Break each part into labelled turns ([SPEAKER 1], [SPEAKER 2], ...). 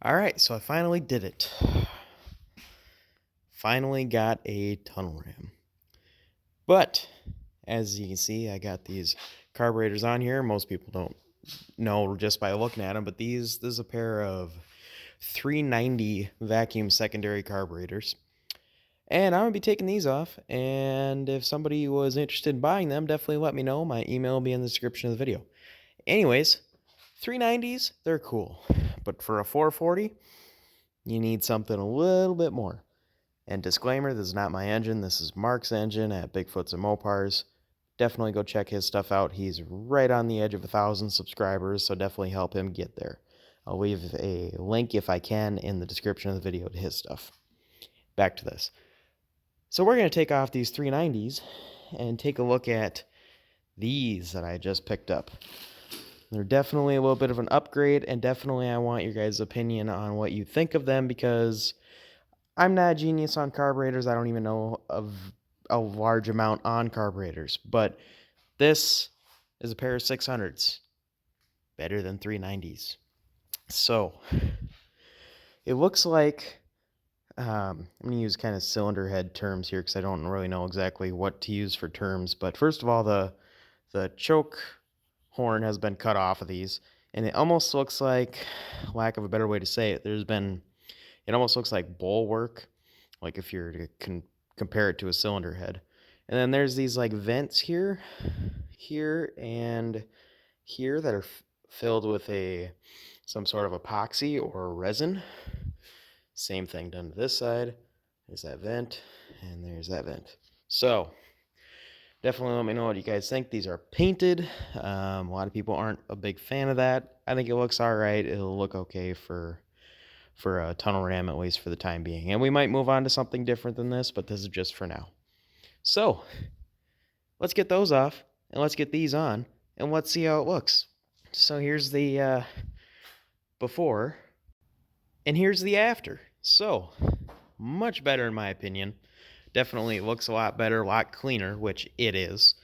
[SPEAKER 1] All right, so I finally did it. Finally got a tunnel ram. But as you can see, I got these carburetors on here. Most people don't know just by looking at them, but this is a pair of 390 vacuum secondary carburetors. And I'm going to be taking these off, and if somebody was interested in buying them, definitely let me know. My email will be in the description of the video. Anyways, 390s, they're cool. But for a 440, you need something a little bit more. And disclaimer, this is not my engine. This is Mark's engine at Bigfoots and Mopars. Definitely go check his stuff out. He's right on the edge of 1,000 subscribers, so definitely help him get there. I'll leave a link, if I can, in the description of the video to his stuff. Back to this. So we're going to take off these 390s and take a look at these that I just picked up. They're definitely a little bit of an upgrade, and definitely I want your guys' opinion on what you think of them, because I'm not a genius on carburetors. I don't even know of a large amount on carburetors. But this is a pair of 600s. Better than 390s. So, it looks like, I'm going to use kind of cylinder head terms here because I don't really know exactly what to use for terms. But first of all, the choke horn has been cut off of these. And it almost looks like, lack of a better way to say it, it almost looks like bowl work, like if you're to compare it to a cylinder head. And then there's these like vents here, and here that are filled with some sort of epoxy or resin. Same thing done to this side. There's that vent, and there's that vent. So definitely let me know what you guys think. These are painted. A lot of people aren't a big fan of that. I think it looks all right. It'll look okay for a tunnel ram, at least for the time being. And we might move on to something different than this, but this is just for now. So let's get those off, and let's get these on, and let's see how it looks. So here's the before, and here's the after. So much better in my opinion. Definitely looks a lot better, a lot cleaner, which it is.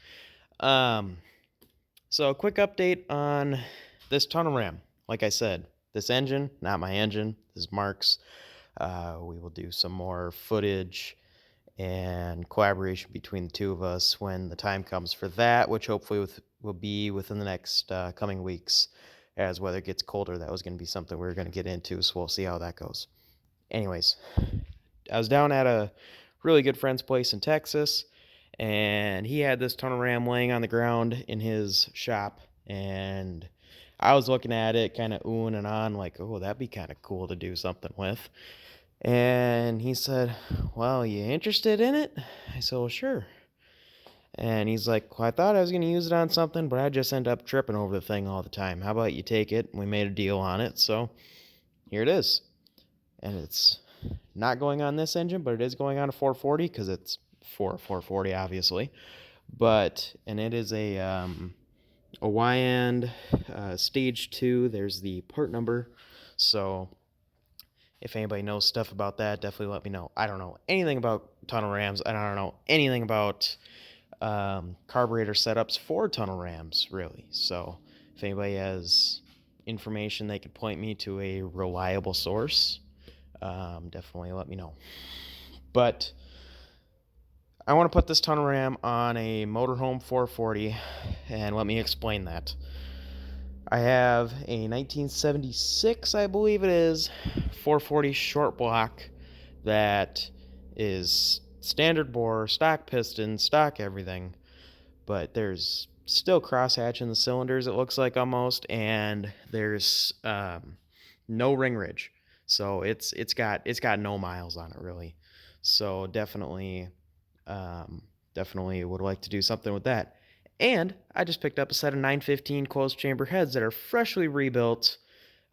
[SPEAKER 1] So a quick update on this tunnel ram. Like I said, this engine, not my engine, this is Mark's. We will do some more footage and collaboration between the two of us when the time comes for that, which hopefully will be within the next coming weeks. As weather gets colder, that was going to be something we were going to get into, so we'll see how that goes. Anyways, I was down at a really good friend's place in Texas, and he had this tunnel ram laying on the ground in his shop, and I was looking at it, kind of oohing and on, like, oh, that'd be kind of cool to do something with. And he said, well, you interested in it? I said, well, sure. And he's like, well, I thought I was going to use it on something, but I just end up tripping over the thing all the time. How about you take it? And we made a deal on it, so here it is. And it's not going on this engine, but it is going on a 440 because it's for a 440, obviously. And it is a YAND stage 2. There's the part number. So if anybody knows stuff about that, definitely let me know. I don't know anything about tunnel rams. I don't know anything about carburetor setups for tunnel rams, really. So if anybody has information they could point me to a reliable source, definitely let me know. But I want to put this tunnel ram on a motorhome 440, and let me explain that. I have a 1976, I believe it is, 440 short block that is standard bore, stock piston, stock everything, but there's still crosshatch in the cylinders, it looks like, almost, and there's no ring ridge. So it's got no miles on it, really. So definitely would like to do something with that. And I just picked up a set of 915 closed chamber heads that are freshly rebuilt,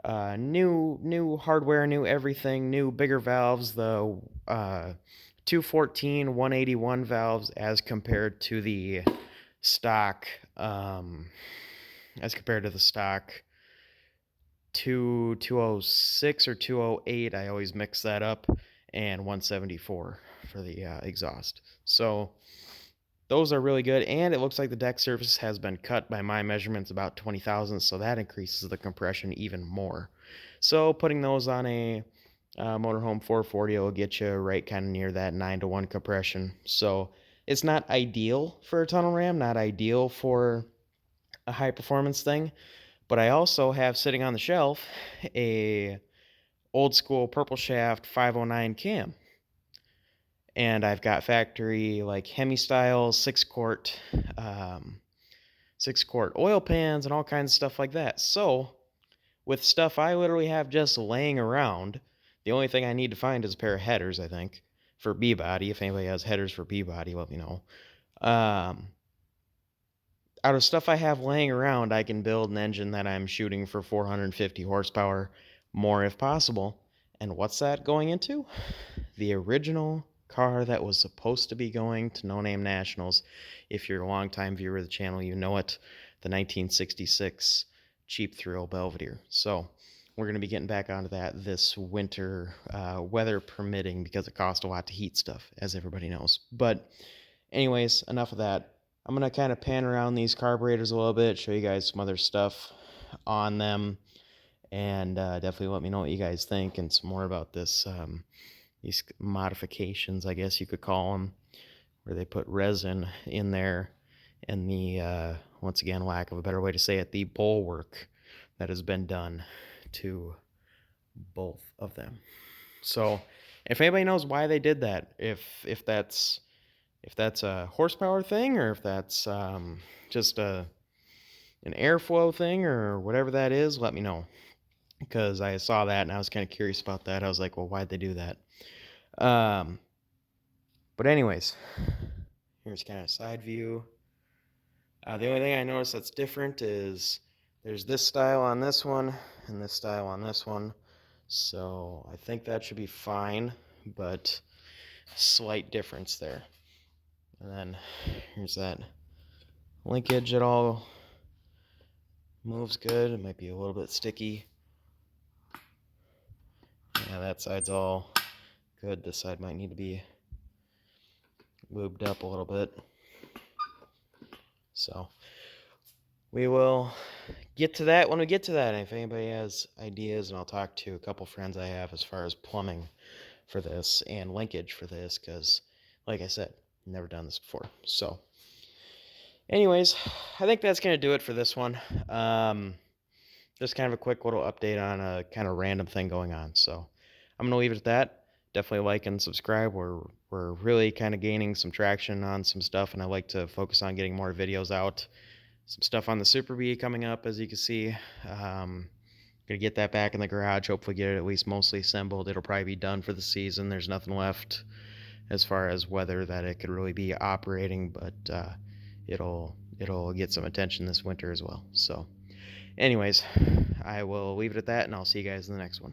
[SPEAKER 1] new hardware, new everything, new bigger valves, the 214 181 valves as compared to the stock 206 or 208. I always mix that up, and 174 for the exhaust. So those are really good, and it looks like the deck surface has been cut by my measurements about 20 thousandths, so that increases the compression even more. So putting those on a motorhome 440 will get you right kind of near that 9-to-1 compression. So it's not ideal for a tunnel ram, not ideal for a high performance thing. But I also have sitting on the shelf a old school purple shaft 509 cam. And I've got factory like Hemi style 6-quart 6-quart oil pans and all kinds of stuff like that. So with stuff I literally have just laying around, the only thing I need to find is a pair of headers, I think, for B-body. If anybody has headers for B-body, let me know. Out of stuff I have laying around, I can build an engine that I'm shooting for 450 horsepower, more if possible. And what's that going into? The original car that was supposed to be going to No Name Nationals. If you're a longtime viewer of the channel, you know it. The 1966 Cheap Thrill Belvedere. So we're going to be getting back onto that this winter, weather permitting, because it costs a lot to heat stuff, as everybody knows. But anyways, enough of that. I'm going to kind of pan around these carburetors a little bit, show you guys some other stuff on them, and definitely let me know what you guys think and some more about this, these modifications, I guess you could call them, where they put resin in there, and the, once again, lack of a better way to say it, the bulwark that has been done to both of them. So if anybody knows why they did that, if that's a horsepower thing, or if that's just an airflow thing, or whatever that is, let me know, because I saw that and I was kind of curious about that. I was like, well, why'd they do that? But anyways, here's kind of a side view. The only thing I noticed that's different is there's this style on this one and this style on this one. So I think that should be fine, but slight difference there. And then here's that linkage. It all moves good. It might be a little bit sticky. Yeah, that side's all good. This side might need to be lubed up a little bit. So we will get to that when we get to that. And if anybody has ideas, and I'll talk to a couple friends I have as far as plumbing for this and linkage for this, because like I said, never done this before. So anyways, I think that's going to do it for this one. Just kind of a quick little update on a kind of random thing going on. So I'm going to leave it at that. Definitely like and subscribe. We're really kind of gaining some traction on some stuff, and I like to focus on getting more videos out. Some stuff on the Super Bee coming up, as you can see. Gonna get that back in the garage, hopefully get it at least mostly assembled. It'll probably be done for the season. There's nothing left as far as whether that it could really be operating, but it'll get some attention this winter as well. So anyways, I will leave it at that, and I'll see you guys in the next one.